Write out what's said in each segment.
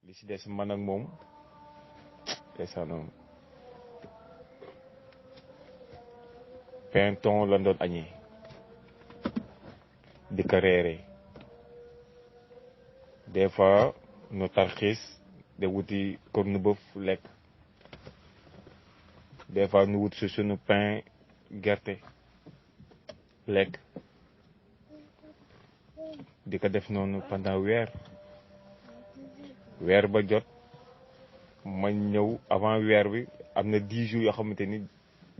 li si des man ak moom ndeysaan pinton la doon añee di ko reere des fois nu tarxiis de wuti corne bëf lekk des fois nu wut si sunu pain gerte lekk di ko def noonu pendant weer ba jot ma ñëw avant weer bi am na 10 jours yoo xamante ni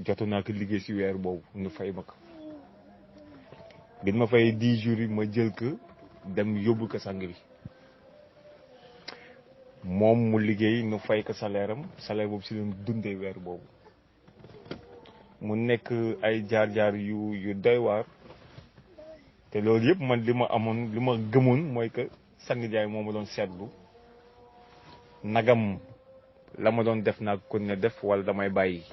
jotu naa ko liggéey si weer boobu nu fay ma ko bi ma fay 10 jours yi ma jël ko dem yóbbu ko sang bi moom mu liggéey nu fay ko salaire am salaire boobu si leen dundee weer boobu mu nekk ay jaar-jaar yu doy waar te loolu yëpp man li ma gëmoon mooy que sang jaay moo ma doon seetlu nagam la ma doon def naa ko ne def wala damay bàyyi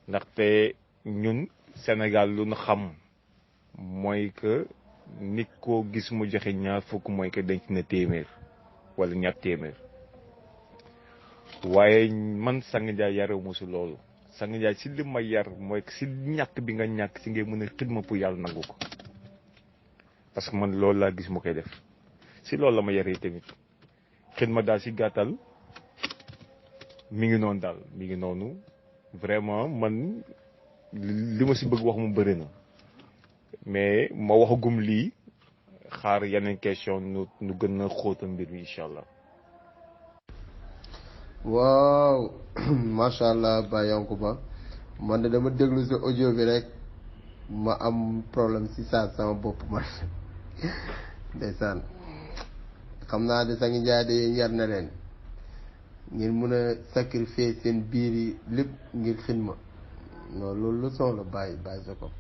ndaxte ñun Sénégal lu ñu xam mooy que nit koo gis mu joxe ñaar fukk mooy que denc na téeméer wala ñaar téeméer waaye man sang jaay yarew ma si loolu sang jaay si li ma yar mooy si ñàkk bi nga ñàkk si ngay mën a xidma pour yàlla nangu ko parce que man loolu laa gis mu koy def si loolu la ma yaree tamit xidma daal si gàttal mi ngi noonu vraiment man li ma si bëgg wax mu bëri na mais ma waxagum lii xaar yeneen question nu gën a xóotal mbir mi incha allah. waaw macha allah Ba Yankuba man de dama déglu sa audio bi rek ma am problème si saa sama bopp man ndeysaan xam naa de Sangi Njaay de yar na leen ngir mun a sacrifier seen biir yi lépp ngir xidma non loolu leçon la bàyyi sa ko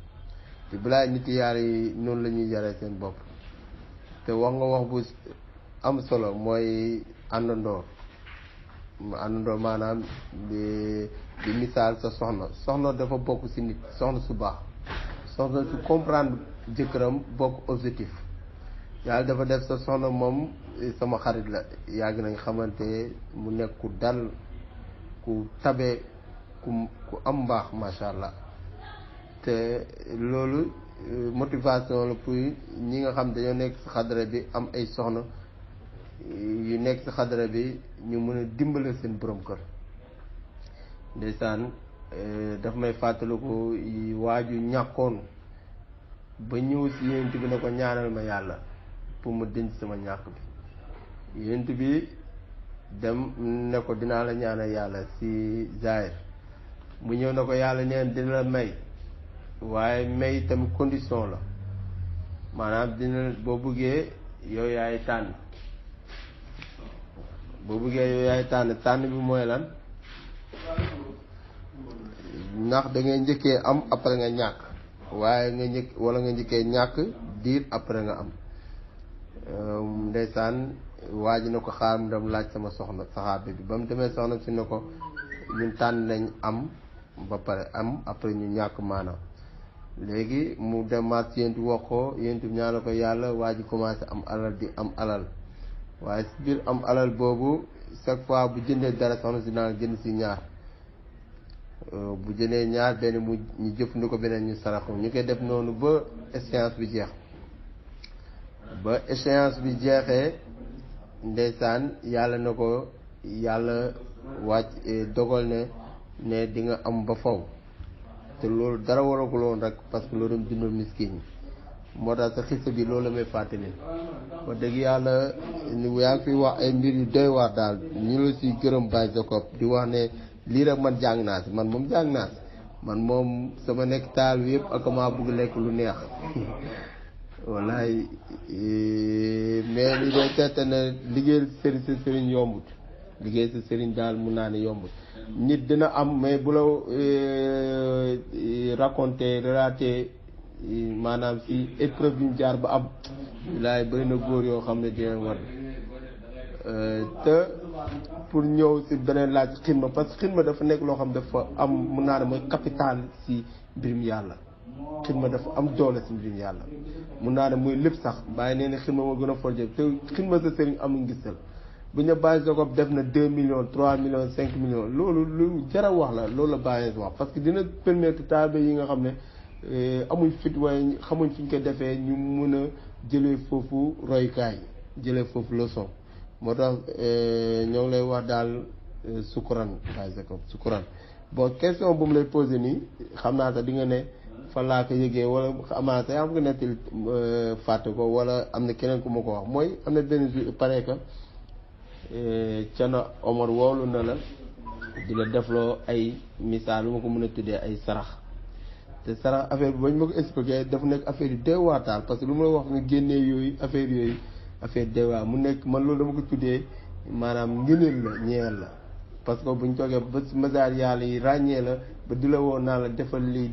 te balaa nit yaar yi noonu la ñuy yaree seen bopp te wax nga wax bu am solo mooy àndandoo maanaam di misaal sa soxna dafa bokk ci nit soxna su baax soxna su comprendre jëkkëram bokk objectif yàlla dafa def sa soxna moom sama xarit la yàgg nañ xamante mu nekk ku dal ku tabe ku am mbaax macha allah te loolu motivation la pour ñi nga xam dañoo nekk ci xadara bi am ay soxna yu nekk ci xadara bi ñu mën a dimbale seen borom kër ndeysaan daf may fàttaliku waaju ñàkkoon ba ñëw ci yonent bi ne ko ñaanal ma yàlla pour ma denc sama ñàkk bi yonent bi dem ne ko dinaa la ñaanal yàlla ci zaahir mu ñëw ne ko yàlla neen dina la may waaye may tamit condition la maanaam dina boo bëggee yow yaay tànn tànn bi mooy lan ndax da ngay njëkkee am après nga ñàkk waaye nga njëkkee ñàkk diir après nga am ndeysaan waa ji na ko xaar mu dem laaj sama soxna saxaabe bi ba mu demee soxna si ne ko ñun tànn nañ am ba pare am après ñu ñàkk maanaam léegi mu demaat yéen di wax ko yéen di ñaanal ko yàlla waa ji commencé am alal di am alal waaye si biir am alal boobu chaque fois bu jëndee dara soxna si naan jënd si ñaar bu jëndee ñaar benn ñu jëfandikoo beneen ñu saraxu ñu koy def noonu ba échéance bi jeex ba échéance bi jeexee ndeysaan yàlla na ko yàlla wàcc dogal ne di nga am ba faw te loolu dara waragul woon rek parce que loolu doon dundal miskin yi moo tax sa xisa bi loolu la may fàttali wax dëgg yàlla yaa ngi fi wax ay mbir yu doy waar daal ñu la si gërëm Baye Jacob di wax ne lii rek man jàng naa si man moom jàng naa si man moom sama nekk taal bi yëpp ak maa bëgg lekk lu neex wallaay mais li day seete ne liggéeyal sëriñ sa sëriñ yombut liggéey sa sëriñ daal mun naa ne yombut nit dina am mais bu la relaté maanaam si épreuve yu ñu jaar ba am laay bëri na góor yoo xam ne dina war te pour ñëw si beneen laaj xidma parce que xidma dafa nekk loo xam dafa am mun naa ne mooy capital si mbirum yàlla xidma dafa am doole si mbirum yàlla mun naa ne muy lépp sax bàyyi nee na xidma moo gën a forjé te xidma sa sëriñ amul ngistal bu ñu Baye Jacob def na 2 millions 3 millions 5 millions loolu lu jar a wax la loolu la Baye wax parce que dina permettre taalibe yi nga xam ne amuñ fit waaye xamuñ fi ñu ko defee ñu mun a jëlee foofu roykaay jëlee foofu leçon moo tax ñoo ngi lay wax daal sukkuraan Baye Jacob sukkuraan bon question bu mu lay posé nii xam naa sax di nga ne fan laa ko yëgee wala amaana yaa am nga nettali fàtte ko wala am na keneen ku ma ko wax mooy am na benn jour pare que Thierno Omar woolu na la di la defloo ay misaal lu ma ko mën a tuddee ay sarax te sarax affaire bi bañ ma ko expliqué dafa nekk affaire yu deewaataal parce que lu ma la wax nga génnee yooyu affaire deewaa mu nekk man loolu dama ko tuddee maanaam ngëneel la ñeel la parce que buñ toogee ba masaar yàlla yi ràññee la ba di la woon naa la defal lii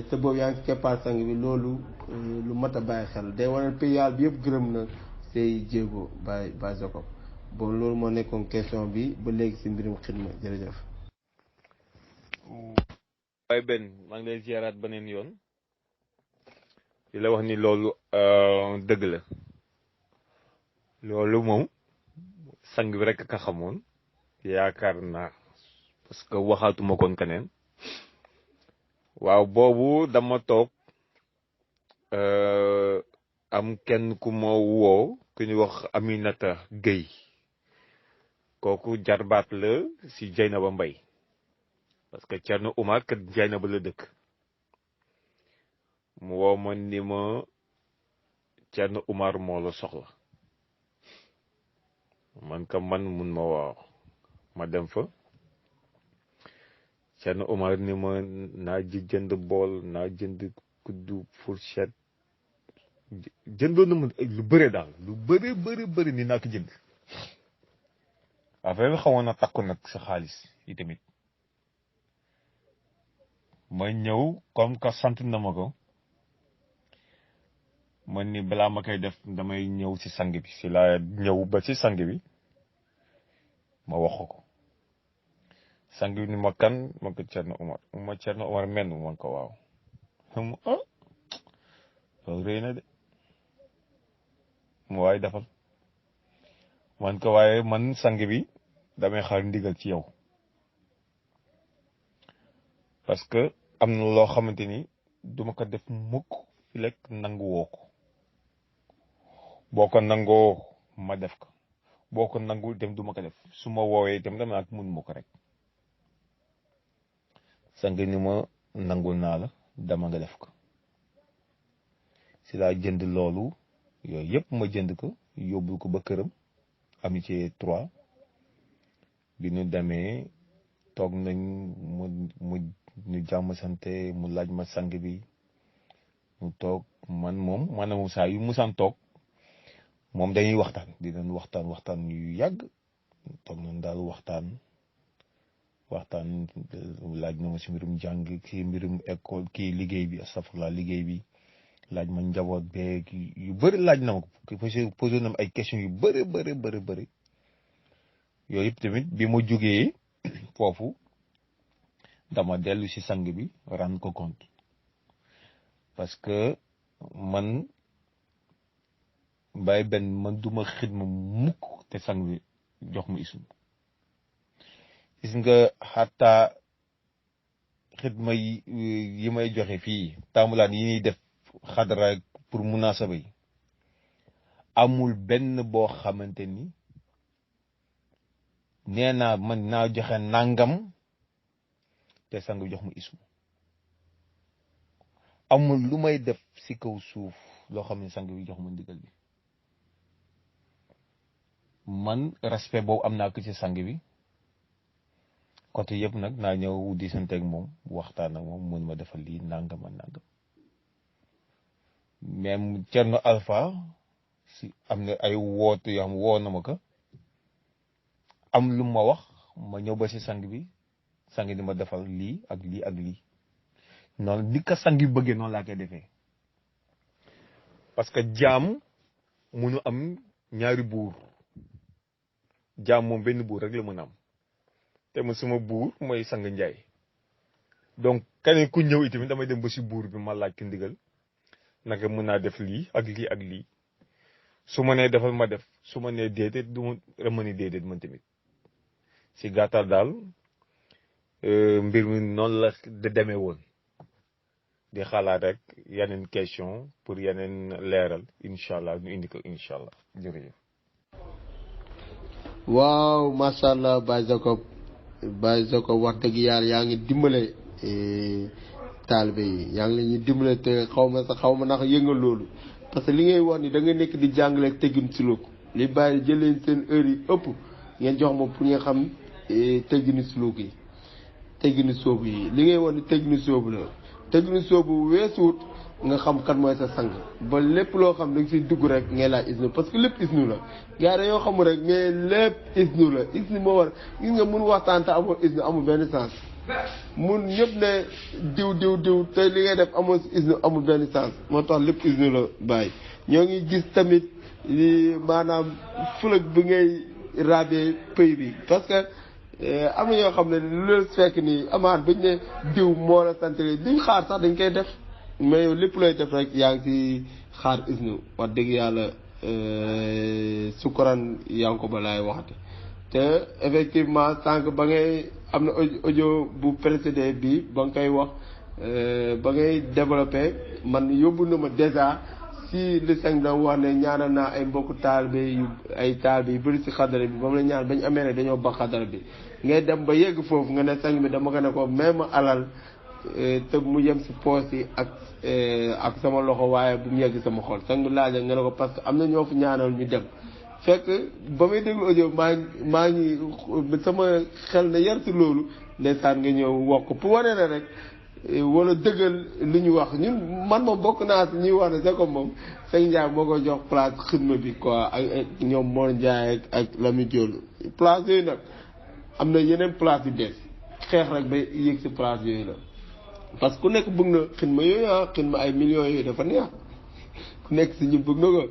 te boobu yaa ngi ci keppaar sang bi loolu lu mat a bàyyi xel day wane pays yàlla bi yëpp gërëm na say jéego Baye Jacob bon loolu moo nekkoon question bi ba léegi si mbirum xidma jërëjëf. waaye benn maa ngi lay ziaraat beneen yoon di la wax ni loolu dëgg la loolu moom sang bi rek ka xamoon yaakaar naa parce que waxaatuma koon keneen waaw boobu dama toog am kenn ku ma woo ku ñu wax Aminata Gueye kooku jarbaat la si Dieynaba Mbaye parce que Thierno Oumar kat Dieynaba la dëkk mu woo ma ni ma Thierno Oumar moo la soxla man ka man mun ma waaw ma dem fa Thierno Oumar ni ma naa jënd bool naa jënd kuddu fourchette jëndoon na mu lu bëre daal lu bëri ni naa ko jënd affaire bi xawoon na takku nag sa xaalis yi tamit ma ñëw comme que sant na ma ko man ni balaa ma koy def damay ñëw ci sang bi si laa ñëw ba ci sang bi ma wax ko sang bi ni ma kan ma ko Thierno Oumar menn man ko waaw xam loolu rëy na de mu waaye defal man ko waaye man sang bi damay xaar ndigal ci yow parce que am na loo xamante ni duma ko def mukk fi lekk nangu woo ko boo ko nangoo ma def ko boo ko nangul dem duma ko def su ma woowee dem dama ak mun ma ko rek sang ni ma nangul naa la dama nga def ko si laa jënd loolu yooyu yëpp ma jënd ko yóbbul ko ba këram amitié 3 bi ñu demee toog nañ mu ñu jàmm sante mu laaj ma sang bi mu toog maanaam saa yu musaan toog moom dañuy waxtaan dinañ waxtaan yu yàgg toog nañ daal waxtaan laaj na ma si mbirum jàng ki mbirum école kii liggéey bi astafurlah liggéey bi laaj ma njaboot beeg yu bëri laaj na ma ko posé na ma ay questions yu bëri yooyu yëpp tamit bi ma jógee foofu dama dellu si sang bi rendre ko compte parce que man Baye benn man duma xidma mukk te sang bi jox ma isum gis nga xataa xidma yi may joxe fii taamulaan yi ñuy def xadara pour munasaba yi amul benn boo xamante ni nee naa man naa joxe nangam te sang bi jox ma isum amul lu may def si kaw suuf loo xam ne sang bi jox ma ndigal bi man respect boobu am naa ko ci sang bi côté yëpp nag naa ñëw di santeeg moom waxtaan ak moom mun ma defal lii nangam ak nangam même Thierno Alpha si am na ay woote yoo xam woo na ma ko am lu ma wax ma ñëw ba si sang bi sang di ma defal lii ak lii ak lii noonu ni ko sang bi bëggee noonu laa koy defee parce que jaam munu am ñaari buur jaam moom benn buur rek la mën a am te ma suma buur mooy sang njaay donc keneen ku ñëw itamit damay dem ba si buur bi ma laaj ko ndigal naka mën naa def lii ak lii ak lii su ma nee defal ma def su ma nee déedéet du ma ni déedéet man tamit si gàttal daal mbir mi noonu la demee woon di xalaat rek yeneen question pour yeneen leeral incha allah ñu indi ko incha allah jërëjëf. waaw macha allah Baye Jacob wax dëgg yàlla yaa ngi dimbale taalibe yi yaa ngi leen ñu dimbale te xaw ma ndax yëngal loolu parce que li ngay wax ni da nga nekk di jàngale teggin suluk li bàyyi jëleen seen heure yi ëpp ngeen jox ma pour nga xam teggini suluk yi teggini soobu yi li ngay wax ni teggini soobu la teggini soobu weesuut nga xam kan mooy sa sang ba lépp loo xam da nga siy dugg rek ngay laaj isnu parce que lépp isnu la gars yi dañoo xamul rek mais lépp isnu la isnu moo war gis nga mun waxtaan te amul isnu amul benn sens mun ñëpp ne diw te li ngay def amoo si isnu amul benn sens moo tax lépp isnu la bàyyi ñoo ngi gis tamit maanaam fulak bi ngay rabee pëy bi parce que am na ñoo xam ne lu leen fekk nii amaan bañ ne diw moo la sant duñ xaar sax dañ koy def mais yow lépp looy def rek yaa ngi ci xaar isnu wax dëgg yàlla sukkuran yaa ngi ko ba laay waxate te effectivement sànq ba ngay am na audio bu précédé bi ba nga koy wax ba ngay développé man yóbbu na ma déjà si li sëñ da wax ne ñaanal naa ay mbokku taalibe yu bëri si xadara bi ba mu la ñaan bañ amee ne dañoo ba xadara bi ngay dem ba yegg foofu nga ne sëñ bi dama ko ne ko même alal te mu yem si poos yi ak sama loxo waaye bu mu yegg sama xol sëñ bi laaj nga ne ko parce que am na ñoo fi ñaanal ñu dem fekk ba may déglu audio maa ngi sama xel ne yar si loolu ndeysaan nga ñëw wax ko pour wane ne rek wala dëggal li ñu wax ñun man moom bokk naa si ñuy wax ne c'est comme moom sëñ Ndiaye moo ko jox place xidma bi quoi ak ñoom Mor Ndiaye ak Lamine Diol place yooyu nag am na yeneen place yu bees xeex rek ba yéeg si place yooyu la parce que ku nekk bëgg na xidma yooyu xidma ay millions yooyu dafa neex ku nekk si ñu bëgg na ko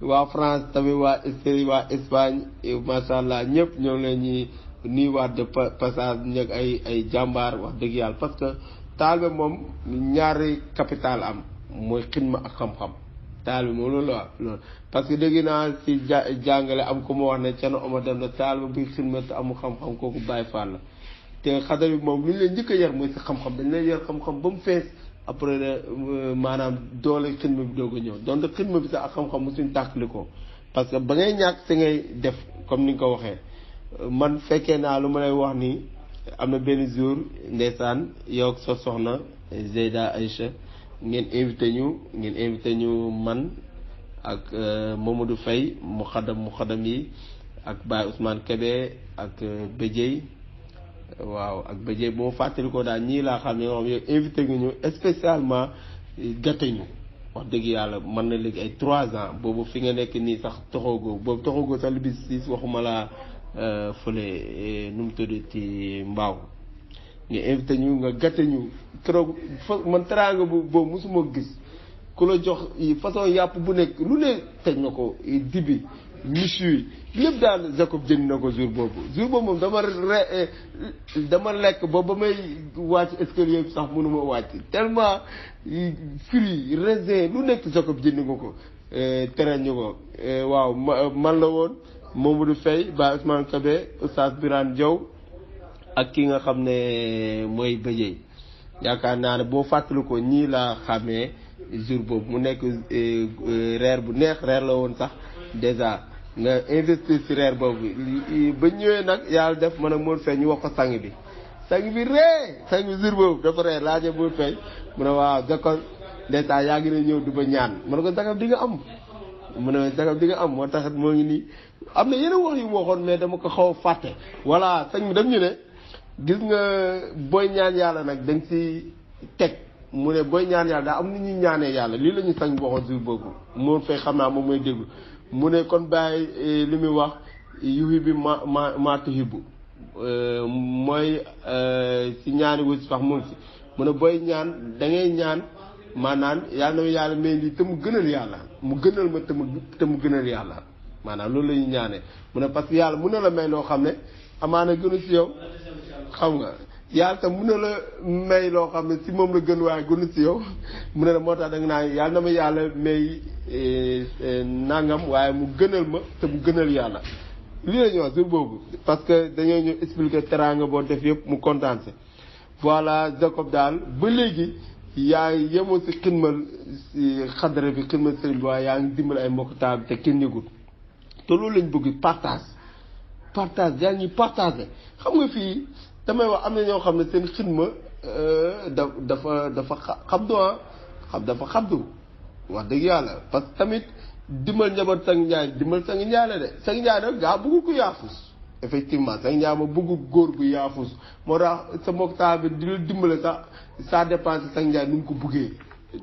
waa France tamit waa Italie waa Espagne macha allah ñëpp ñoo leen ñuy nuyuwaat de passage ñeg ay jàmbaar wax dëgg yàlla parce que taalibe moom ñaari capital am mooy xidma ak xam-xam taalibe moom loolu la loolu parce que dégg naa si jàngale am ko ma wax ne Thierno Omar dem na taalibe buy xidma te amul xam-xam kooku Baay Faal la te xadar bi moom lu ñu leen njëkk a yar mooy si xam-xam dañ lay yar xam-xam ba mu fees après maanaam doole xidma bi doog a ñëw donc xidma bi sax ak xam-xam mu suñ tàkkali ko parce que ba ngay ñàkk si ngay def comme ni nga ko waxee man fekkee naa lu ma lay wax nii am na benn jour ndeysaan yow ak sa soxna Zeyda Aïcha ngeen invité ñu man ak Mamadou Faye mu xadam yi ak Baye Ousmane Kébé ak Bédieye waaw ak Bédieye bu ma fàttali ko daal ñii laa xam ne yow invité nga ñu spécialement gàtte ñu wax dëgg yàlla mën na léegi ay 3 ans boobu fi nga nekk nii sax toxoogoo sax lu bis si waxuma laa fële nu mu tudd ci mbaaw nga invité ñu nga gàtte ñu keroog man teraanga boobu mosuma gis ku la jox façon yàpp bu nekk lu ne teg na ko dibi michu lépp daal Jacob jënd na ko jour boobu moom dama lekk ba may wàcc escalier bi sax mënuma wàcc tellement fruits raisin lu nekk Jacob jënd nga ko tere ñu ko waaw man la woon Mamadou Faye Baye Ousmane Kébé Oustaz Birane Diaw ak ki nga xam ne mooy Bédieye yaakaar naa ne boo fàttali ko ñii laa xamee jour boobu mu nekk reer bu neex reer la woon sax déjà nga investir ci reer boobu ba ñëwee nag yàlla def man ak Mor Faye ñu wax ko sang bi sang bi jour boobu dafa reer laaja Mor Faye mu ne waaw Jacob ndeysaan yaa ngi ne ñëw du ba ñaan ma ne ko Jacob di nga am mu ne Jacob di nga am moo tax moo ngi nii am na yeneen wax yu mu waxoon mais dama ko xaw a fàtte voilà sang bi dem ñu ne gis nga booy ñaan yàlla nag da nga ci teg mu ne booy ñaan yàlla daa am ni ñuy ñaanee yàlla lii la ñu sang bi waxoon jour boobu Mor Faye xam naa moom mooy déglu mu ne kon bàyyi li muy wax yuhi bi ma tuhibbu mooy si ñaani wu si sax mu ngi si mu ne booy ñaan da ngay ñaan maanaam yàlla na yàlla may lii te mu gënal yàlla mu gënal ma te mu gënal yàlla maanaam loolu la ñuy ñaanee mu ne parce que yàlla mun na la may loo xam ne amaana gënu si yow xam nga yàlla tam mun na la may loo xam ne si moom la gën waaye gënu si yow mu ne la moo tax da nga naan yàlla na ma yàlla may nangam waaye mu gënal ma te mu gënal yàlla lii la ñuy wax jour boobu parce que dañoo ñu expliquer teraanga boo def yëpp mu kontaan si voilà Jacob daal ba léegi yaa ngi yemoo si xidmal si xadara bi xidmal sëriñ bi waaye yaa ngi dimbal ay mbokk taal te kenn yëgul te loolu lañ bëgg partage yaa ngi partagé xam nga fii damay wax am na ñoo xam ne seen xidma dafa xabdu dafa xabdu wax dëgg yàlla parce que tamit dimbal njaboot Sang Njaay dimbal Sang Njaay la de Sang Njaay nag gaa bëggul ko yaafus effectivement Sang Njaay ma bëggul góor gu yaafus moo tax sa mbokk taal bi di la dimbale sax ça dépend Sang Njaay nu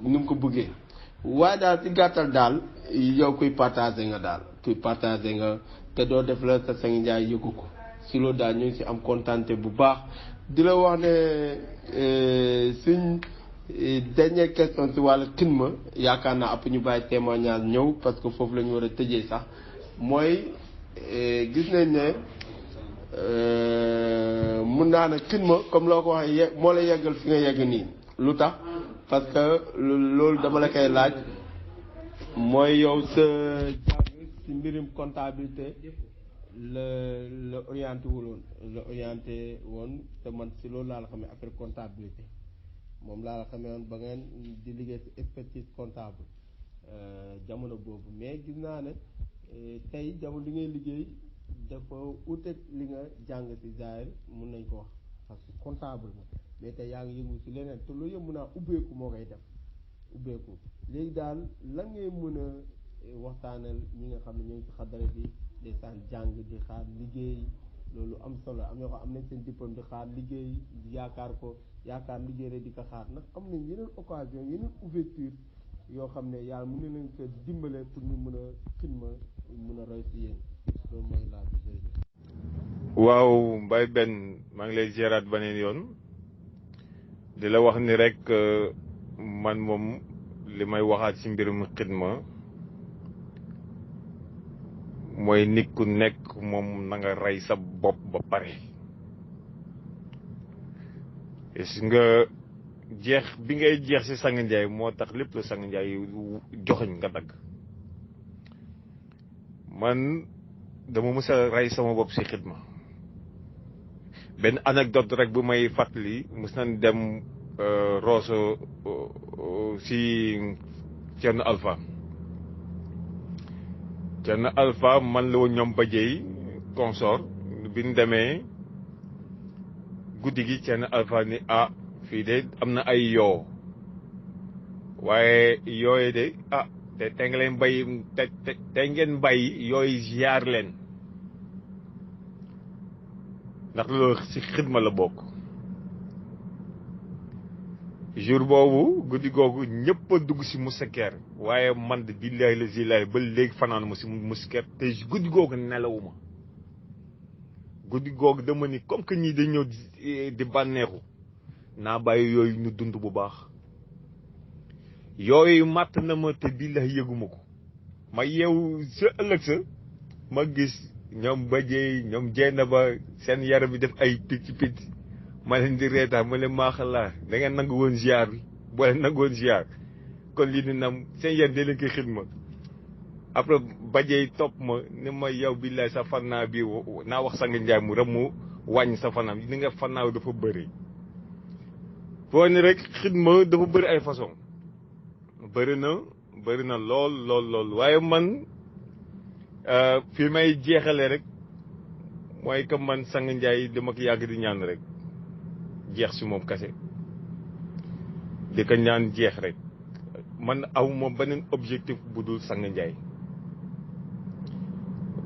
mu ko bëggee waaye daal ci gàttal daal yow kuy partagé nga te doo def la sa Sang Njaay yëgu ko si loolu daal ñu ngi si am kontaante bu baax di la wax ne suñ dernière question si wàllu xidma yaakaar naa après ñu bàyyi témoignage ñëw parce que foofu la ñu war a tëjee sax mooy gis nañ ne mun naa ne xidma comme loo ko waxee moo la yeggal fi nga yegg nii lu tax parce que loolu dama la koy laaj mooy yow sa jàng si mbirum comptabilité la orienté woon te man si loolu laa la xamee affaire comptabilité moom laa la xamee woon ba ngeen di liggéey ci expertise comptable jamono boobu mais gis naa ne tey jamono li ngay liggéey dafa uteeg li nga jàng ci zaahir mun nañ ko wax parce que comptable ma mais tey yaa ngi yëngu ci leneen te loolu yëpp mun naa ubbeeku moo koy def ubbeeku léegi daal lan ngay mën a waxtaanal ñi nga xam ne ñoo ngi ci xadara bi di saan jàng di xaar liggéey loolu am solo am ñoo xam am nañ seen diplôme di xaar liggéey yaakaar liggéey rek di ko xaar nag am nañ yeneen occasion yeneen ouverture yoo xam ne yàlla mën na leen ko dimbale pour ñu mën a xidma mën a roy si yéen loolu mooy laaj bi jërëjëf. waaw Mbaye Ben maa ngi lay géraat beneen yoon di la wax ni rek man moom li may waxaat ci mbirum xidma mooy nit ku nekk moom na nga rey sa bopp ba pare gis nga jeex bi ngay jeex ci Sang Njaay moo tax lépp la Sang Njaay joxoñ nga dagg man dama mës a rey sama bopp ci xidma benn anecdote rek bu may fàttali mës nañ dem Rosso ci Thierno Alpha man la woon ñoom bajey consort bi ñu demee guddi gi Thierno Alpha ni fii de am na ay yoo waaye yooyu de te nga leen bay te ngeen bay yooyu ziar leen ndax loolu ci xidma la bokk jour boobu guddi googu ñëpp a dugg ci musakeer waaye man de billahi la zilaay ba léegi fanaan ma ci musakeer te guddi googu nelawuma guddi googu dama ni comme que ñii dañ ñëw di bànneexu naa bàyyi yooyu ñu dund bu baax yooyu màtt na ma te billahi yëguma ko ma yeewu sa ëllëg sa ma gis ñoom bajee ñoom jenn ba seen yaram bi def ay picc ma leen di reetaan ma leen maaxalaa da ngeen nangu woon ziar bi boo leen nangu woon ziar kon lii ni nam seen yéen da leen koy xidma après bajee topp ma ni ma yow billaay sa fannaa bi naa wax Sang Njaay mu rek mu wàññ sa fannaam ni nga fannaaw dafa bëri foo ni rek xidma dafa bëri ay façon bëri na lool waaye man fi may jeexale rek mooy que man Sang Njaay dama ko yàgg di ñaan rek jeex ci moom kase di ko ñaan jeex rek man awma beneen objectif bu dul Sang Njaay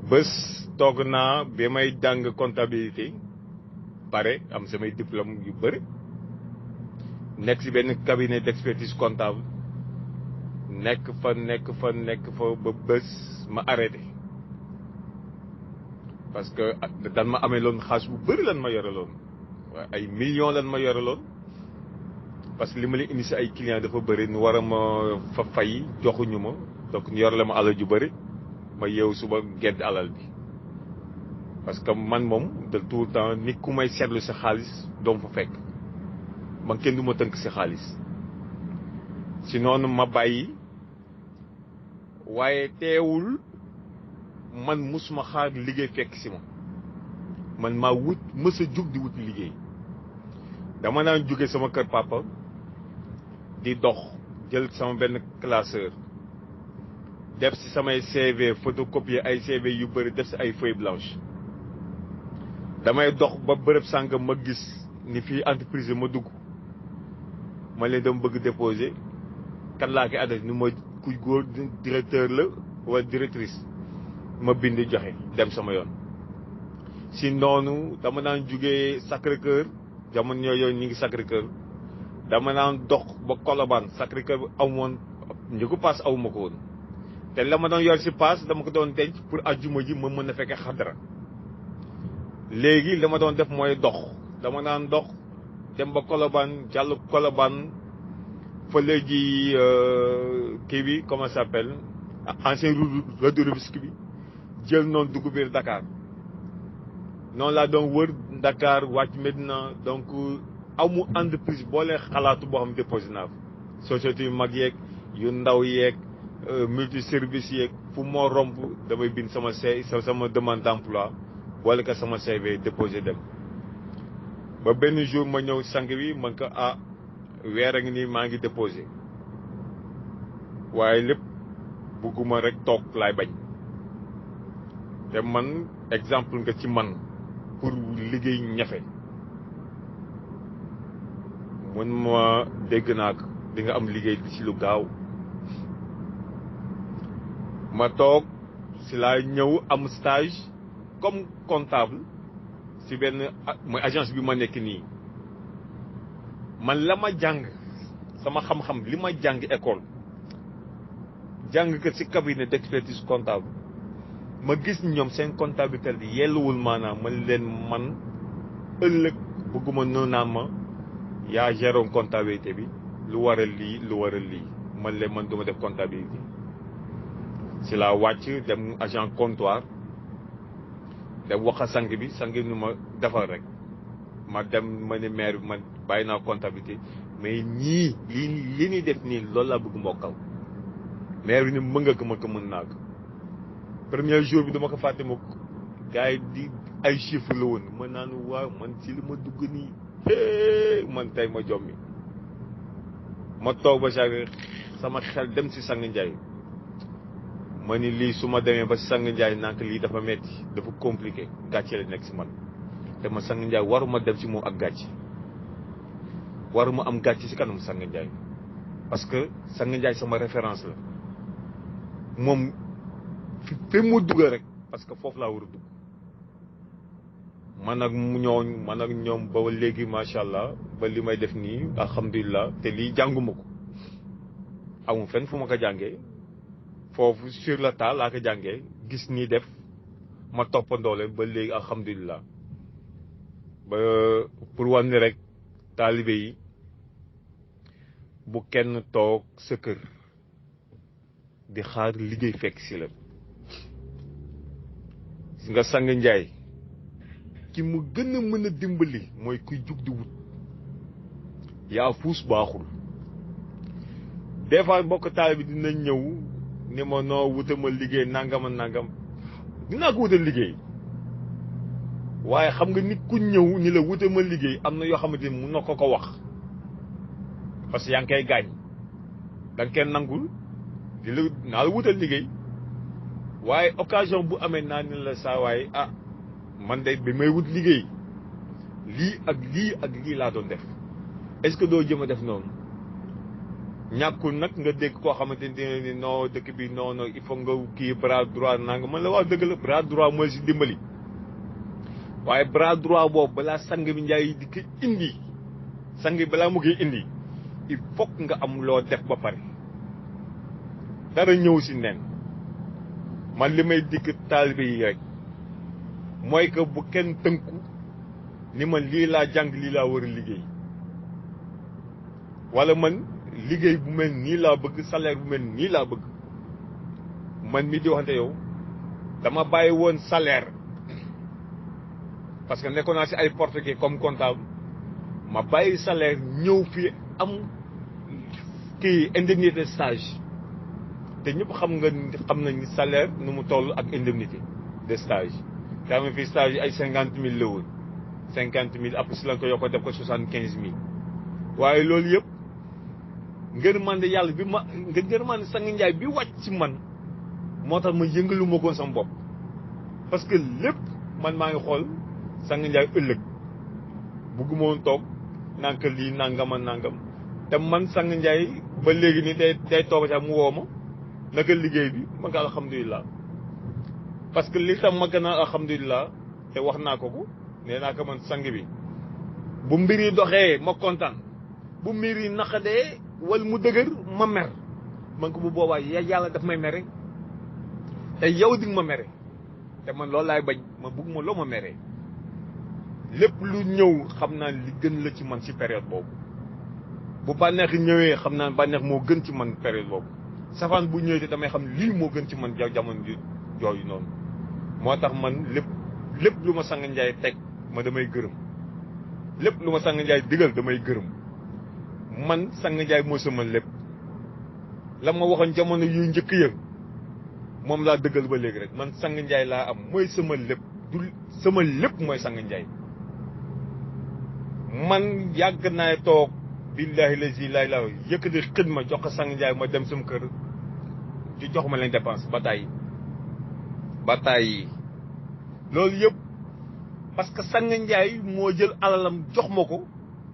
bés toog naa bi may jàng comptabilité pare am samay diplôme yu bëri nekk ci benn cabinet d'expertise comptable nekk fa ba bés ma arrêté parce que dan ma amee loon xaalis bu bëri lan ma yore loon ay millions lan ma yore loon parce que li ma leen indi si ay clients dafa bëri nu war a ma fa fay joxuñu ma donc ñu yor la ma alal ju bëri ma yeewu suba gedd alal bi parce que man moom de tout le temps nit ku may seetlu sa xaalis doom fa fekk man kenn du ma tënk si xaalis si noonu ma bàyyi waaye teewul man musuma xaar liggéey fekk si ma man maa wut mës a jug di wut liggéey dama naan jóge sama kër papa di dox jël sama benn classeur def si samay CV photocopier ay CV yu bëri def si ay feuille blanche damay dox ba bërëb sàngam ma gis ni fii entreprise ma dugg ma leen dama bëgg déposer kan laa koy adresse ni ma ku góor directeur la wala directrice ma bind joxe dem sama yoon si noonu dama naan jugee Sacré-Cœur jamono yooyu ñu ngi Sacré-Cœur dama naan dox ba Colobane Sacré-Cœur amoon njëgu paas awuma ko woon te la ma doon yor si paas dama ko doon denc pour ajjuma ji ma mën a fekkee xadara léegi li ma doon def mooy dox dama naan dox dem ba Colobane jàll Colobane fële ji kii bi comment ça s'appelle ancien route de Rufisque bi jël noonu dugg biir Dakar noonu laa doon wër Dakar wàcc Medina donc amu entreprise boo leen xalaatu boo xam déposé naa société yu mag yeeg yu ndaw yeeg multi service yeeg fu moo romb damay bind sama demande d'emploi boole ko sama CV déposé dem ba benn jour ma ñëw sang bi man ko weer a ngi nii maa ngi déposé waaye lépp bugguma rek toog laay bañ te man exemple nga ci man pour liggéey ñafe mun ma dégg naa ko di nga am liggéey ci lu gaaw ma toog si laa ñëw am stage comme comptable si benn mooy agence bi ma nekk nii man la ma jàng sama xam-xam li ma jàng école jàng ko si cabinet d'expertise comptable ma gis ñoom seen comptabilité bi yelluwul maanaam man leen man ëllëg bëgguma noonu naan ma yaa géroon comptabilité bi lu waral lii man leen man duma def comptabilité si laa wàcc dem agent comptoir dem wax a sang bi nu ma defal rek ma dem ma ne maire bi man bàyyi naa comptabilité mais ñii li ñuy def nii loolu laa bëgg mbokkal maire bi ni mën nga ko ma ko mën naa ko premier jour bi dama ko fàtte ma gars yi di ay chiffres la woon ma naan waaw man ci li ma dugg nii man tey ma jommi ma toog ba sama xel dem si sang Ndiaye ma ni lii su ma demee ba si sang Ndiaye nank lii dafa metti dafa compliqué gàcce la nekk si man te ma sang Ndiaye waruma dem si moom ak gàcce waruma am gàcce si kanam sang Ndiaye parce que sang Ndiaye sama référence la moom fi mu dugg rek parce que foofu laa war a dugg man ak ñoom ba léegi macha allah ba li may def nii alhamdulilah te lii jànguma ko amul fenn fu ma ko jàngee foofu sur le tas laa ko jàngee gis nii def ma toppandoo leen ba léegi alhamdulilah ba pour wan ni rek taalibe yi bu kenn toog sa kër di xaar liggéey fekk si la gis nga sang Ndiaye ki mu gën a mën a dimbali mooy kuy jug di wut yaa fuus baaxul des fois mbokk taalibe bi dina ñëw ni ma noo wuta ma liggéey nangam dinaa ko wutal liggéey waaye xam nga nit ku ñëw ni la wuta ma liggéey am na yoo xamante ni mun na ko wax parce que yaa ngi koy gaañ da nga koy nangul di la naa la wutal liggéey waaye occasion bu amee naa ni la saa waaye man de bi may wut liggéey lii ak lii laa doon def est-ce que doo jëm a def noonu ñàkkul nag nga dégg koo xamante ni non dëkk bi non il faut nga kii bras droit nanga man la wax dëgg la bras droit mooy si dimbali waaye bras droit boobu balaa sang bi Ndiaye di ko indi sang bi balaa mu koy indi il faut nga am loo def ba pare dara ñëw si nen man li may dikk taalibe yi rek mooy que bu kenn tënku ni man lii laa jàng lii laa war a liggéey wala man liggéey bu mel nii laa bëgg salaire bu mel nii laa bëgg man mi di waxante yow dama bàyyi woon salaire parce que nekkoon naa si ay portugais comme comptable ma bàyyi salaire ñëw fii am kii indemnité stage te ñëpp xam nañ salaire nu mu toll ak indemnité de stage te am fii stage yi ay 50 000 la woon 50 000 après si lañ ko yokk def ko 75 000 waaye loolu yëpp ngërmande yàlla bi ma ngërmande sang njaay bi wàcc ci man moo tax ma yëngalu ma koon sama bopp parce que lépp man maa ngi xool sang njaay ëllëg bugguma woon toog naan que lii nangam ak nangam te man sang njaay ba léegi ni day toog sax mu woo ma naka liggéey bi ma nga alhamdulilah parce que li tam ma gën a alhamdulilah te wax naa ko nee naa ko man sang bi bu mbir yi doxee ma kontaan bu mbir yi naqadee wala mu dëgër ma mer man ko bu boobaa yàlla daf may mere te yow di ma mere te man loolu laay bañ ma bugg ma loo ma meree lépp lu ñëw xam naa li gën la ci man ci période boobu bu bànneex ñëwee xam naa bànneex moo gën ci man période boobu safaan bu ñëwee te damay xam lii moo gën ci man jamono jooyu noonu moo tax man lépp lu ma sang njaay teg ma damay gërëm lépp lu ma sang njaay digal damay gërëm man sang njaay moo sama lépp la ma waxoon jamono yu njëkk ya moom laa dëggal ba léegi rek man sang njaay laa am mooy sama lépp du sama lépp mooy sang njaay man yàgg naa toog billahi lazi laa ilaaha yëkkati xidma jox ko sang njaay ma dem sama kër di jox ma leen dépense ba tàyyi loolu yëpp parce que sang njaay moo jël alalam jox ma ko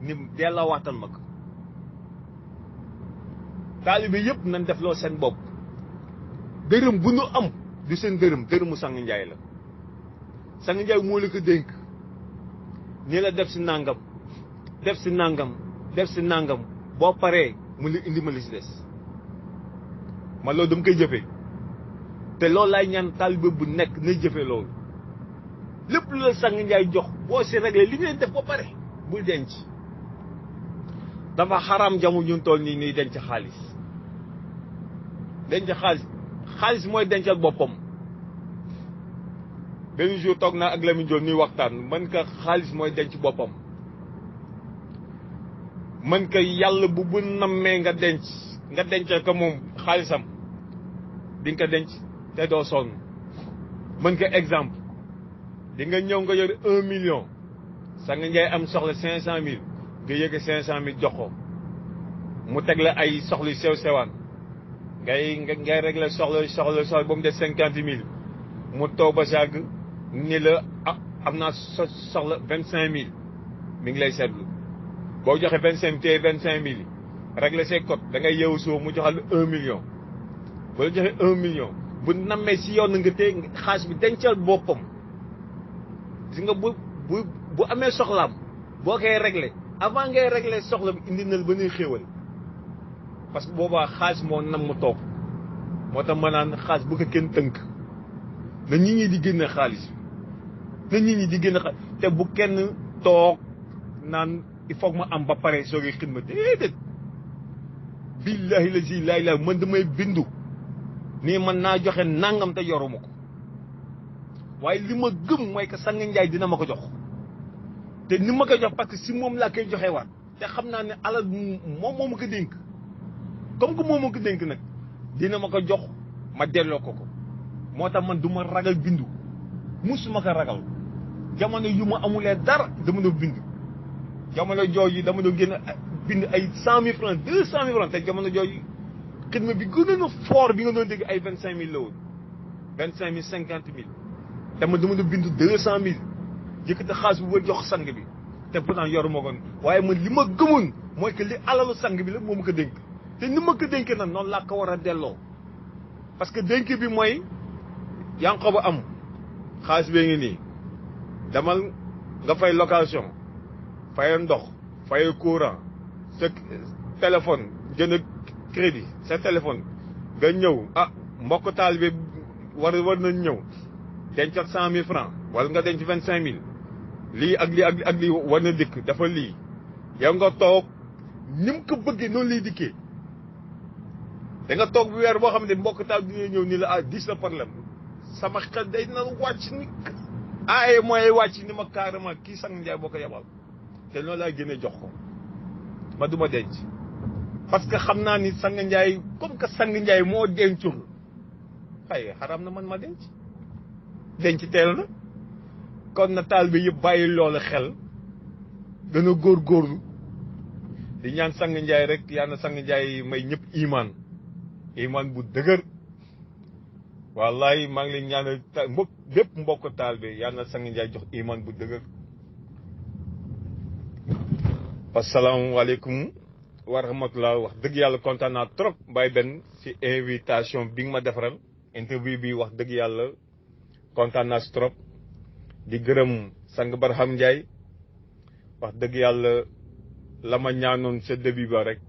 ni delloo waatal ma ko taalibe yëpp nañ def loolu seen bopp dërëm bu nu am du seen dërëmu sang njaay la sang njaay moo la ko dénk ni la def si nangam def si nangam boo paree mu la indi ma li si des ma loolu dama koy jëfee te loolu laay ñaan taalibe bu nekk nay jëfee loolu lépp lu la sang njaay jox boo si réglé li ngay def ba pare bul denc dafa xaram jamono ñun toll nii denc xaalis xaalis mooy dencal boppam benn jour toog naa ak Lamine Diop ñuy waxtaan man ka xaalis mooy denc boppam man ka yàlla bu nammee nga dencal ko moom xaalisam di nga ko denc te doo sonn man ka exemple di nga ñëw nga yor 1 million sang njaay am soxla 500 000 nga yëge 500 000 jox ko mu teg la ay soxla yu sew sewaan ngay régler soxla ba mu des 50 000 mu toog ba sàgg ni la am naa soxla 25 000 mi ngi lay seetlu boo joxe 25 te 25 000 régler ses cotes da ngay yeewu suuf mu joxal 1 million ba la joxe 1 million bu nammee si yoon nga téye xaalis bi dencal boppam gis nga bu amee soxlaam boo koy régler avant ngay régler soxla bi indi na ba nuy xéewal parce que boobaa xaalis moo nam mu toog moo tax ma naan xaalis bu ko kenn tënk na nit ñi di génne xaalis na nit ñi di génne xaalis te bu kenn toog naan il faut ma am ba pare soogee xidma déedéet billahi lazi laa ilaaha man damay bindu nii man naa joxe nangam te yoruma ko waaye li ma gëm mooy que sang njaay dina ma ko jox te ni ma ko jox parce que si moom laa koy joxe waat te xam naa ne alal moom moo ma ko dénk comme que moom ma ko dénk nag dina ma ko jox ma delloo ko moo tax man du ma ragal bindu musuma ko ragal jamono yu ma amulee dara dama doon bindu jamono jooju dama doon génn bind ay 100 000 francs 200 000 francs te jamono jooju xidma bi gënoon a fort bi nga doon dégg ay 25 000 la woon 25 000 50 000 te man dama doon bind 200 000 yëkkati xaalis bu wër jox sang bi te pourtant yoruma ko waaye man li ma gëmoon mooy que li alalu sang bi la moo ma ko dénk te ni ma ko dénkee nag noonu laa ko war a delloo parce que dénk bi mooy yaa ngi ko ba am xaalis bee ngi nii demal nga fay location fay ndox fay courant sa téléphone jënd crédit sa téléphone nga ñëw mbokk taal bi war nañ ñëw dencat 100 000 francs wala nga denc 25 000 lii ak lii war na dikk dafa lii yow nga toog ni mu ko bëggee noonu lay dikkee da nga toog bu weer boo xam ne mbokk taal dina ñëw ni la 10 la problème sama xel day na wàcc ni aaye mooy wàcc ni ma carrément kii Sang Ndiaye boo ko yebal te loolu laa génne jox ko ma duma denc parce que xam naa ni Sang Ndiaye comme que Sang Ndiaye moo dencul xëy xaram na man ma denc teel na kon na taal bi yëpp bàyyi loolu xel gën a góorgóorlu di ñaan Sang Ndiaye rek yal na Sang Ndiaye may ñëpp iman bu dëgër wallahi maa ngi leen ñaanal bépp mbokk taal bi yal na Sang Ndiaye jox iman bu dëgër. asalaamaaleykum wa rahmatulah wax dëgg yàlla kontaan naa trop Baye Ben si invitation bi nga ma defaral interview bi wax dëgg yàlla kontaan naa si trop di gërëm Sang Barham Ndiaye wax dëgg yàlla la ma ñaanoon sa début ba rek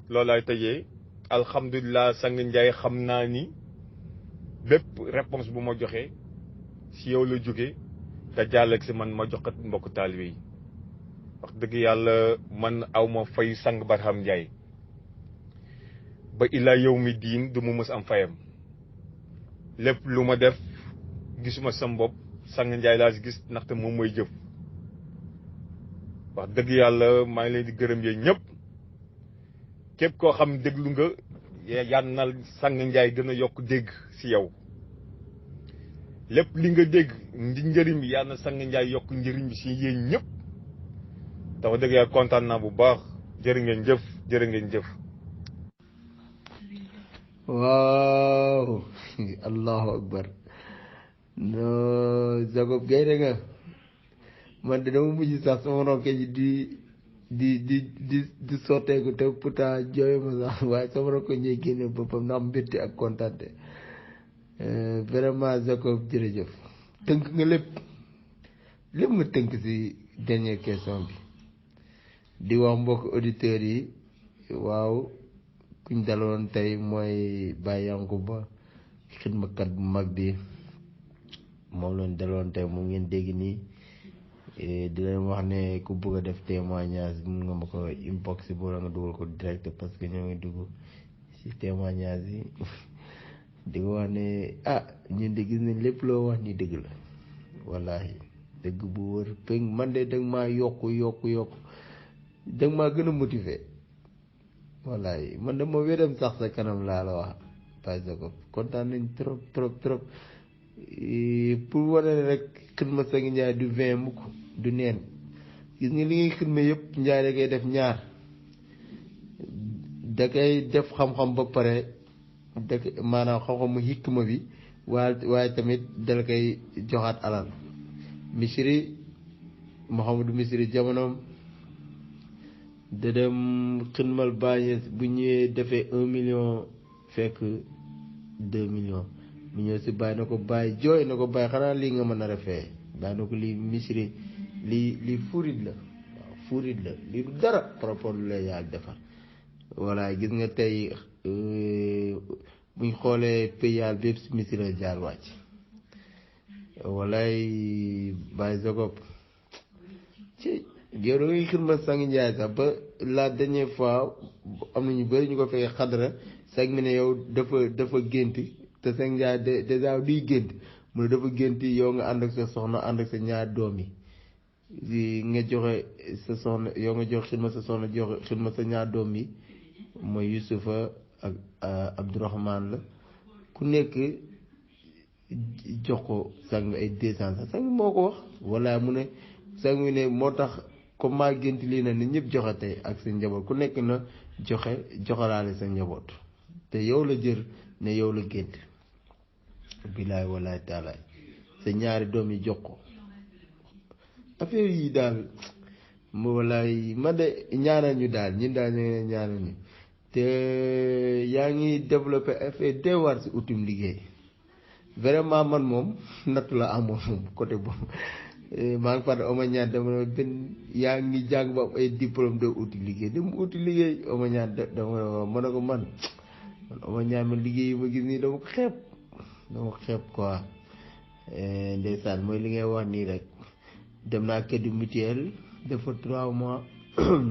loolaay tëjee alhamdulilah Sang Ndiaye xam naa ni bépp réponse bu ma joxe si yow la jóge te jàlleeg si man ma joxat mbokk taalibe yi wax dëgg yàlla man aw ma fay Sang Barham Ndiaye ba ila yow mi diin du ma mës am fayam lépp lu ma def gisuma sam bopp Sang Ndiaye laa si gis ndaxte moom mooy jëf wax dëgg yàlla maa ngi leen di gërëm yéen ñëpp képp koo xam déglu nga yal na Sang Ndiaye gën a yokk dégg si yow lépp li nga dégg ndi njëriñ bi yal na Sang Ndiaye yokk njëriñ bi si yéen ñëpp te wax dëgg yàlla kontaan naa bu baax jërë ngeen jëf jërë ngeen jëf. waaw allahu akbar no Jacob gaynde nga man de dama mujj sax sama ronke ji di sotteeku te pourtant jooy ma sax waaye sama ronke ñuy génne boppam ndax mbégte ak kontaante vraiment Jacob jërëjëf tënk nga lépp nga tënk ci dernière question bi di wax mbokk auditeurs yi waaw kuñ daloon tey mooy Baye Yankuba xidmakat bu mag bi moom lañ daloon tey mu ngeen dégg nii di leen wax ne ku bëgg a def témoignage mun nga ma ko inbox si boo nga dugal ko direct parce que ñoo ngi dugg si témoignage yi di ko wax ne ñun de gis nañ lépp loo wax ni dëgg la wallahi dëgg bu wër péng man de danga maa yokku danga maa gën a motiver wallahi man de ma wéram sax sa kanam laa la wax parce que kontaan nañ trop pour wane ne rek xidma Sang Ndiaye du vin mukk du neen gis nga li ngay xidma yëpp Ndiaye da koy def ñaar da koy def xam-xam ba pare maanaam xam-xamu hikma bi waaye tamit dala koy joxaat alal Misri Mouhamadou Misri jamonoom da dem xidmal bàññees bu ñëwee defee 1 million fekk 2 millions mu ñëw si bàyyi na ko bàyyi jooy na ko bàyyi xanaa lii nga mën a refee bàyyi na ko lii Misri lii fuurit la waaw fuurit la lii du dara par rapport lu lay yàlla defar voilà gis nga tey buñ xoolee payal bépp si Misri la jaar wàcc walaay Baye Jacob ci yow da ngay xidma Sang Ndiaye sax ba la dernière fois am na ñu bëri ñu ko fekkee xadra Sang mi ne yow dafa gént te Sang Ndiaye dèjà duy gént mu ne dafa gént yow nga ànd ak sa soxna ànd ak sa ñaar doom yi nga joxe sa soxna yow nga jox xidma sa soxna joxe xidma sa ñaar doom yi mooy Yusufa ak Abdourahman la ku nekk jox ko Sang ay 200 sax Sang moo ko wax walla mu ne Sang mi ne moo tax comme maa gént lii na ne ñëpp joxe tey ak sa njaboot ku nekk na joxalaale sa njaboot te yow la jër ne yow la gént bilaay walaay taalaay sa ñaari doom yi jox ko affaire yi daal walaay man de ñaanal ñu daal ñun daal ñu ñaanal ñu te yaa ngi développé affaire de war si utum liggéey vraiment man moom nattu la amoon moom côté boobu maa ngi fàtte Oma Ñaan dama benn yaa ngi jàng ba am ay diplôme de uti liggéey dem uti liggéey Oma Ñaan dama mën a ko man Oma Ñaan ma liggéey yi ma gis nii dama ko xeeb quoi ndeysaan mooy li ngay wax nii rek dem naa Crédit Mutuel dafa 3 mois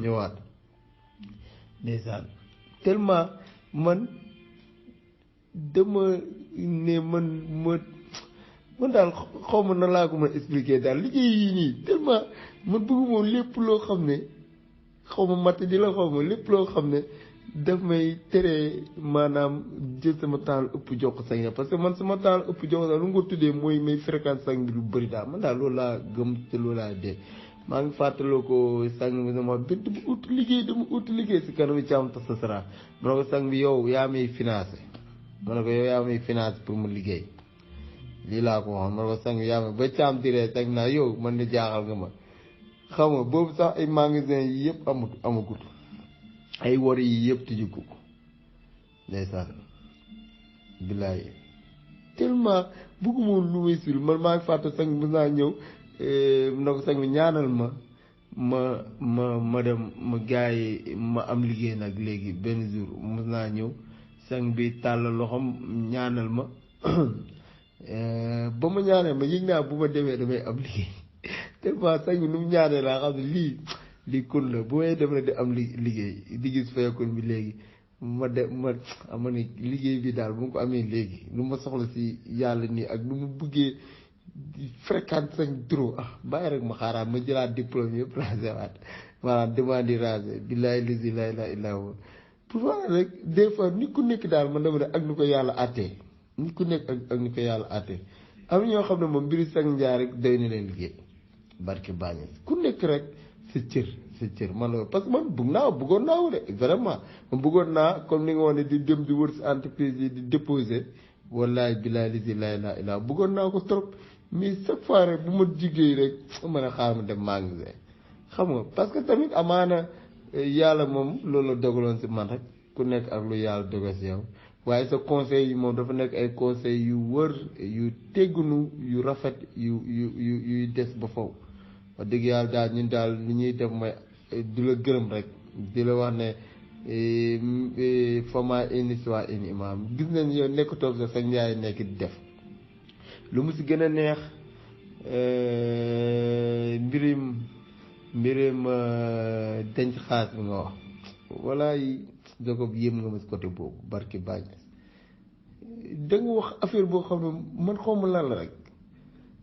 ñëwaat ndeysaan tellement man dama ne man man daal xaw ma na laa ko mën a expliquer daal liggéey yi nii tellement man bëgguma lépp loo xam ne xaw ma matt di la xaw ma lépp loo xam ne daf may tere maanaam jël sama temps lu ëpp jox ko sang parce que man sama temps lu ëpp jox ko lu nga ko tuddee mooy may fréquence sang bi lu bëri daal man daal loolu laa gëm te loolu laa dee maa ngi fàttaloo ko sang bi sama benn dama ut liggéey si kanam Thiam Tassara ma ne ko sang bi yow yaa may financé ma ne ko yow yaa may financé pour mu liggéey lii laa ko waxoon ma ne ko sang bi yaa may ba Thiam diree sang naa yow man ni jaaxal nga ma xam nga boobu sax ay magasin yi yëpp amagut ay wari yi yëpp tijji ko ndeysaan billaay tellement bëgguma woon lu may sul man maa ngi fàtte sang bi mos naa ñëw na ko sang bi ñaanal ma dem ma gars yi ma am liggéey nag léegi benn jour mos naa ñëw sang bi tàll loxoom ñaanal ma ba ma ñaanal ma yëg naa bu ma demee damay am liggéey tellement sang bi nu mu ñaanee laa xam ne lii kun la bu may dem na di am liggéey di gis fayakun bi léegi ma ni liggéey bi daal bu ma ko amee léegi lu ma soxla si yàlla nii ak lu mu bëggee fréquente sañ trop bàyyi rek ma xaaraat ma jëlaat diplôme yëpp rasé waat maanaam demande rasé billaay lisi lay la illaa huwa pour voir rek des fois nit ku nekk daal man dama ne ak ni ko yàlla àttee nit ku nekk ak ni ko yàlla àttee am ñoo xam ne moom mbiri sang njaay rek doy na leen liggéey barke bàññees ku nekk rek sa cër man la parce que man bëggoon naa de vraiment man bëggoon naa comme ni nga wax ne di dem di wër si entreprise yi di déposer wallaay billaay lisi lay la illaa bëggoon naa ko trop mais chaque fois rek bu ma jigéey rek mën a xaar ma dem magasin xam nga parce que tamit amaana yàlla moom loolu la dogaloon si man rek ku nekk ak lu yàlla dogal si yow waaye sa conseil yi moom dafa nekk ay conseil yu wër yu teggunu yu rafet yuy des ba faw wax dëgg yàlla daal ñun daal li ñuy def mooy di la gërëm rek di la wax ne fama ini soit ini imaam gis nañ yow nekkatoo sa njaay nekk di def lu mu si gën a neex mbirim denc xaalis bi nga wax walaay Jacob yéem nga ma si côté boobu barki bàyyi da nga wax affaire boo xam ne man xawma lan la rek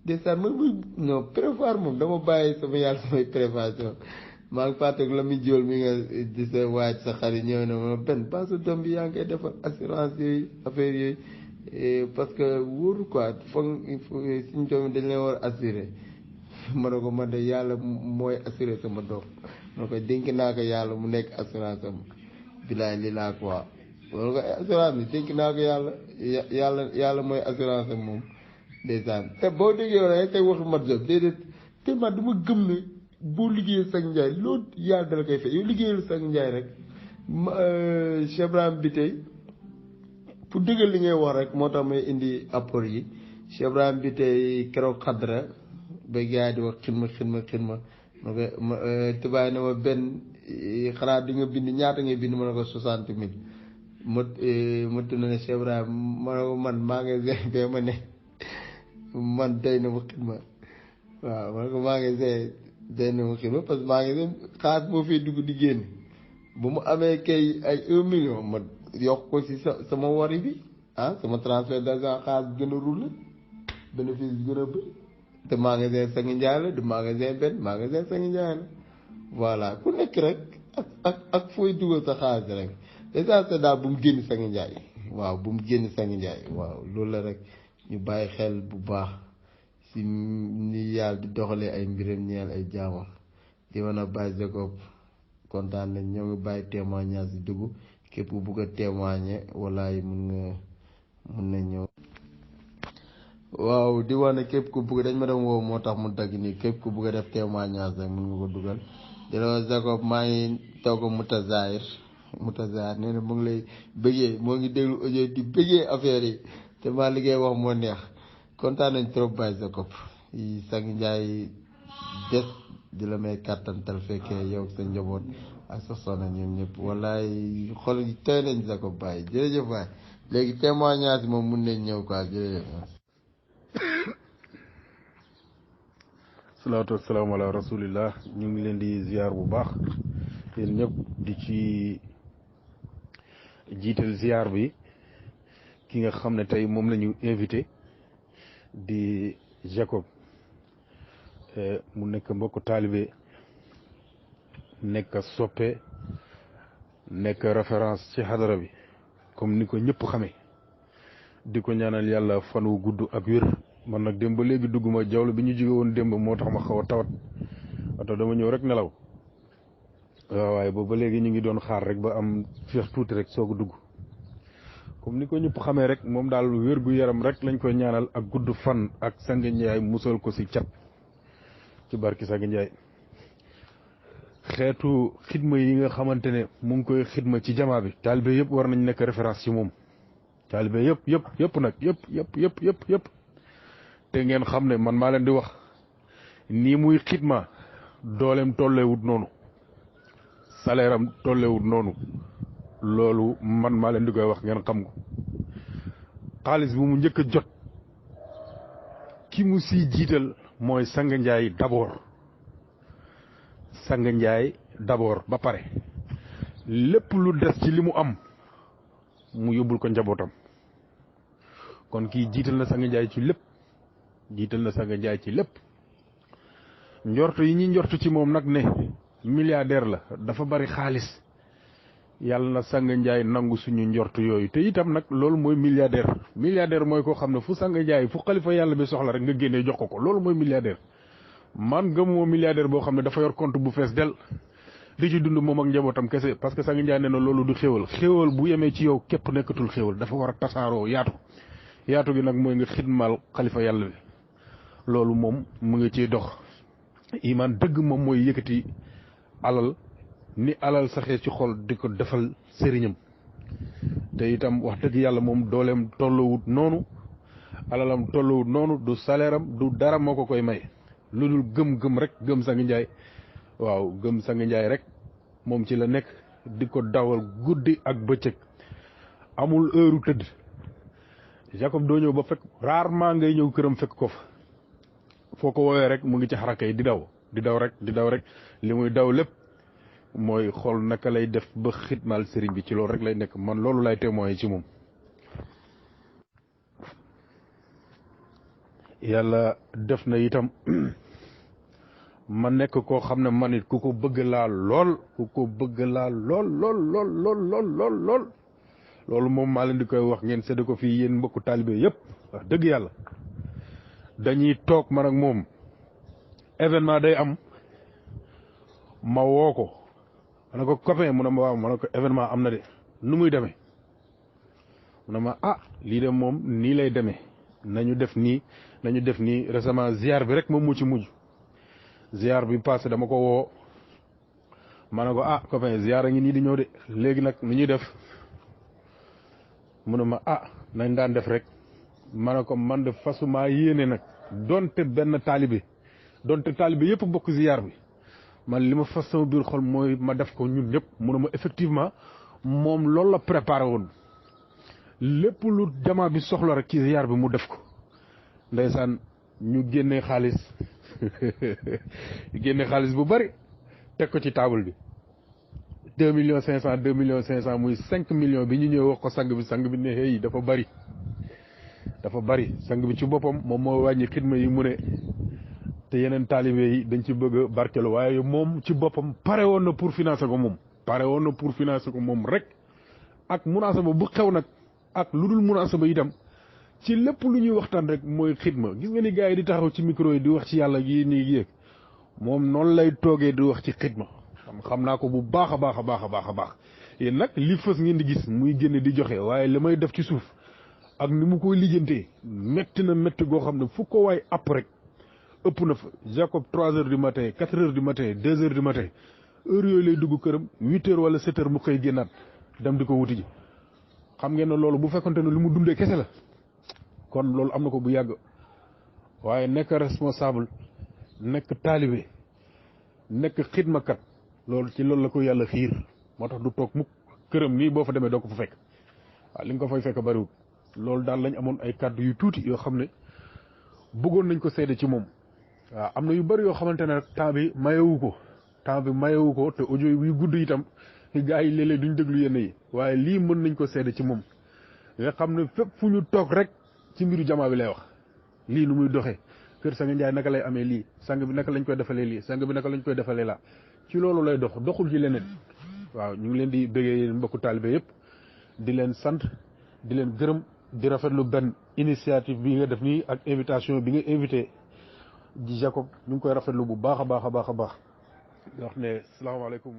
ndeysaan man muy non prévoir moom dama bàyyi sama yàlla samay préparation maa ngi fàttali la muy jóol mi nga di sa waaj sa xarit ñëw na ma benn ba sa doom bi yaa ngi koy defal assurance yooyu affaire yooyu parce que wóoru quoi foog suñu doom dañ leen war a assuré ma ne ko man de yàlla mooy assuré sama doom ma ne ko dénk naa ko yàlla mu nekk assurance am bilaay lii laa quoi loolu ko assurance bi dénk naa ko yàlla mooy assurance am moom ndeysaan te boo déggee wala rek tey waxu mat job déedéet te man dama gëm ne boo liggéeyee sang njaay loolu yàlla dala koy fay yow liggéeyal sang njaay rek Cheikh Ibrahim bi tey pour dëggal li ngay wax rek moo tax may indi apport yi Cheikh Ibrahim bi tey keroog xadra ba gars yi di wax xidma ma ko tubaab na ma benn xanaa di nga bind ñaata ngay bind ma ne ko 60 000 ma tudd ne Cheikh Ibrahim ma ne ko man maa ngi bee ma ne man day na ma xidma waaw ma ne ko maa ngi day na ma xidma parce que maa ngi xaalis moo fee dugg di génn bu mu amee kay ay 1 million ma yokk ko si sama wari bi sama transfert d'argent xaalis gën a roule bénéfice bi gën a bëri te magasin Sangi Ndiaye la du magasin benn magasin Sangi Ndiaye la voilà ku nekk rek ak fooy dugal sa xaalis rek l'essentiel daal bu mu génn Sangi Ndiaye waaw bu mu génn Sangi Ndiaye waaw loolu la rek ñu bàyyi xel bu baax si ni yàlla di doxalee ay mbiram ñeel ay jaamam di mën a bàyyi Jacob kontaan nañ ñoo ngi bàyyi témoignage si dugg képp ku bugg a témoigner walaay mun na ñëw waaw di wax ne képp ku bugg dañ ma dem woow moo tax mu dagg nii képp ku bugg a def témoignage rek mun nga ko dugal di la wax Jacob maa ngi toog Mutazahir nee na mu ngi lay bëggee moo ngi déglu audio di bëggee affaire yi te maa liggéey wax moo neex kontaan nañ trop bàyyi Jacob yi Sangi Ndiaye des di la may kàttantal fekkee yow sa njaboot ak sa soxna ñoom ñëpp wallaay xol yi tey nañ Jacob bàyyi jërëjëf waay léegi témoignage moom mun nañ ñëw quoi jërëjëf. salaatu wasalaamu ala rasulillah ñu ngi leen di ziar bu baax yéen ñëpp di ci jiital ziar bi ki nga xam ne tey moom la ñu invité di Jacob mu nekk mbokk taalibe nekk soppe nekk référence ci xadara bi comme ni ko ñëpp xamee di ko ñaanal yàlla fan wu gudd ak wér. man nag démb ba léegi dugguma jawlu bi ñu jóge woon démb moo tax ma xaw a tawat ato dama ñëw rek nelaw waaw waaye boobu ba léegi ñu ngi doon xaar rek ba am féex tuuti rek soog a dugg comme ni ko ñëpp xamee rek moom daal wér gu yaram rek lañ koy ñaanal ak gudd fan ak Sang Ndiaye musal ko si cat ci barki Sang Ndiaye xeetu xidma yi nga xamante ne mu ngi koy xidma ci jamaa bi taalibe yëpp war nañ nekk référence ci moom taalibe yëpp nag yëpp te ngeen xam ne man maa leen di wax nii muy xidma dooleem tollewut noonu salaire am tollewut noonu loolu man maa leen di koy wax ngeen xam ko xaalis bu mu njëkk a jot ki mu siy jiital mooy Sang Ndiaye d'abord Sang Ndiaye d'abord ba pare lépp lu des ci li mu am mu yóbbul ko njabootam kon kii jiital na Sang Ndiaye ci lépp jiital na Sang Ndiaye ci lépp njortu yi ñuy njortu ci moom nag ne milliardaire la dafa bari xaalis yàlla na Sang Ndiaye nangu suñu njortu yooyu te itam nag loolu mooy milliardaire mooy koo xam ne fu Sang Ndiaye fu xalifa yàlla bi soxla rek nga génnee jox ko loolu mooy milliardaire man gëmoo milliardaire boo xam ne dafa yor compte bu fees del di ci dund moom ak njabootam kese parce que Sang Ndiaye nee na loolu du xéewal bu yemee ci yow képp nekkatul xéewal dafa war a tasaaroo yaatu gi nag mooy nga xidmal xalifa yàlla bi loolu moom mu ngi ciy dox iman dëgg moom mooy yëkkati alal ni alal saxee ci xol di ko defal sëriñam te itam wax dëgg yàlla moom dooleem tollowut noonu alalam tollowut noonu du salaire am du dara moo ko koy may lu dul gëm rek gëm Sang Ndiaye waaw gëm Sang Ndiaye rek moom ci la nekk di ko dawal guddi ak bëccëg amul heure tëdd Jacob doo ñëw ba fekk rarement ngay ñëw këram fekk ko fa foo ko woowee rek mu ngi ci xaraka yi di daw rek li muy daw lépp mooy xool naka lay def ba xitmaal sëriñ bi ci loolu rek lay nekk man loolu lay témoigner ci moom. yàlla def na itam ma nekk koo xam ne man it ku ko bëgg laa lool loolu moom maa leen di koy wax ngeen sédd ko fii yéen mbokku taalibe yëpp wax dëgg yàlla dañuy toog man ak moom événement day am ma woo ko ma ne ko copain mu ne ma waaw ma ne ko événement am na de nu muy demee mu ne ma lii de moom nii lay demee nañu def nii récemment ziar bi rek moom mu ci mujj ziar bi passé dama ko woo ma ne ko copain ziar a ngi nii di ñëw de léegi nag nu ñuy def mu ne ma nañ daan def rek ma ne ko man de fasuma yéene nag donte taalibe yëpp bokk ziar bi man li ma fas sama biir xol mooy ma def ko ñun ñëpp mu ne ma effectivement moom loolu la préparé woon lépp lu jamaa bi soxla rek ci ziar bi mu def ko ndeysaan ñu génnee xaalis bu bari teg ko ci table bi 2 millions 500 muy 5 millions bi ñu ñëw wax ko sang bi ne hey dafa bari sang bi ci boppam moom moo wàññi xidma yi mu ne te yeneen taalibe yi dañ ci bëgg a barkelu waaye moom ci boppam pare woon na pour financer ko moom rek ak munaasaba bu xew nag ak lu dul munaasaba itam ci lépp lu ñuy waxtaan rek mooy xidma gis nga ni gars yi di taxaw ci micro yi di wax ci yàlla gi nii yéeg moom noonu lay toogee di wax ci xidma xam naa ko bu baax a baax yéen nag li fës ngeen di gis muy génne di joxe waaye li may def ci suuf ak ni mu koy lijjantee métti goo xam ne fu ko waay app rek ëpp na fa Jacob 3 heures du matin 4 heures du matin 2 heures du matin heure yooyu lay dugg këram 8 heures wala 7 heures mu koy génnaat dem di ko wuti ji xam ngeen ne loolu bu fekkonte ne lu mu dundee kese la kon loolu am na ko bu yàgg waaye nekk responsable nekk taalibe nekk xidmakat loolu ci loolu la ko yàlla xiir moo tax du toog mukk këram nii boo fa demee doo ko fa fekk waaw li nga ko fay fekk bariwul loolu daal lañ amoon ay kàddu yu tuuti yoo xam ne bëggoon nañ ko seede ci moom waaw am na yu bari yoo xamante ne rek temps bi mayewu ko te audio yu gudd itam gars yi léeg-léeg duñ déglu yenn yi waaye lii mën nañ ko seede ci moom nga xam ne fépp fu ñu toog rek ci mbiru jamaa bi lay wax lii nu muy doxee kër Sang Ndiaye naka lay amee lii sang bi naka lañ koy defalee lii sang bi naka lañ koy defalee laa ci loolu lay doxul ci leneen waaw ñu ngi leen di bëggee yéen mbokku taalibe yëpp di leen sant di leen gërëm di rafetlu benn initiative bi nga def nii ak invitation bi nga invité ji Jacob ñu ngi koy rafetlu bu baax a baax a baax a baax di wax ne salaamaaleykum